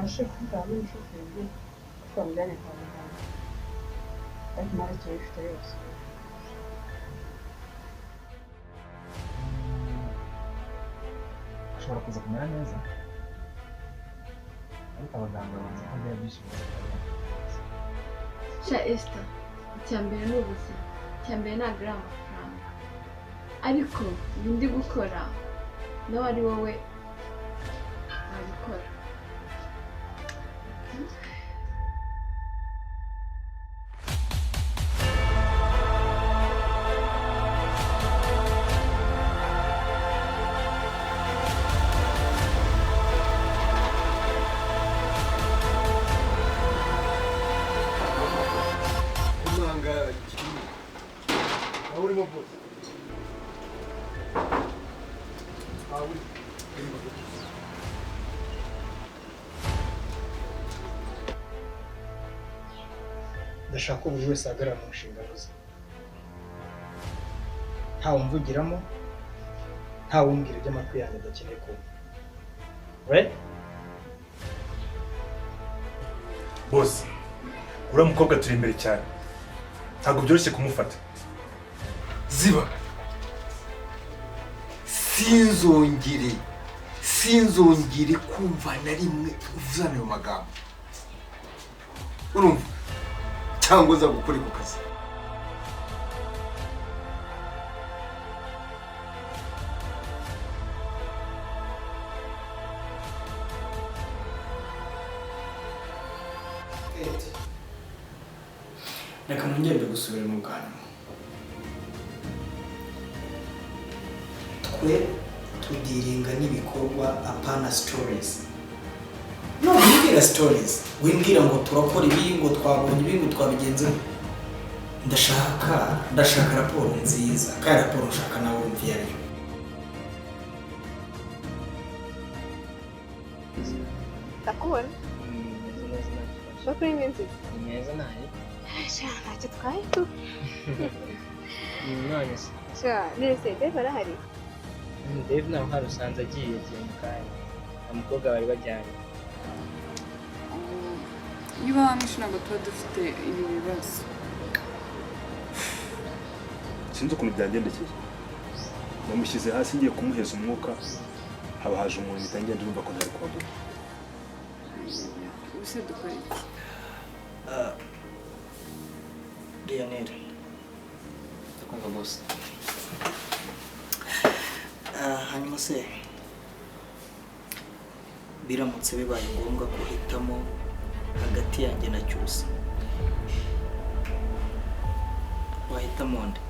nabashije kuvugana n'umushoferi ko bamujyanye kwa muganga ariko amarikiro ifite yose. ashobora kuza kumera neza ariko abaganga bavuze ko byari byishimiye sha Esther, icyambere ni ubuzima, icyambere ntabwo ari amafaranga, ariko ibi ndi gukora nawe ari wowe wabikora. ndashaka ko buri wese ahagarara mu nshingano ze, ntawe umvugiramo, ntawe umbwira ibyo amatwi yanjye adakeneye kumva. Right? Boss, uriya mukobwa turi imbere cyane, ntabwo byoroshye kumufata. Ziba, sinzongere kumva na rimwe uvuzana ayo magambo, urumva? cyangwa uza gukora ku kazi. reka nongere gusubira mu bwanwa. Twe tudiringa n'ibikorwa apana stories. No, wimbwira stories. Wimbwira ngo turakora ibi, ngo twabonye ibi, ngo twabigenze. Ndashaka raporo nziza. Kandi raporo nshaka nawe umviye ari. Takubona? Bakuri iminsi? Neza naye. Sha, ntacyo twaye tu. None se. Sha, nese Dave arahari? Dave nawe hari usanze agiye mu kanya. Umukobwa bari bajyanye. Niba wamwishe ntabwo tuba dufite ibi bibazo. Sinzi ukuntu byagendekeye. Namushyize hasi ngiye kumuheza umwuka, haba haje umuntu bitangiye ndumva ko ntari kwagura. Ubuse dukora iki? Lionel. Ndakumva boss. Hanyuma se biramutse bibaye ngombwa guhitamo hagati yanjye na Cyusa, wahitamo nde?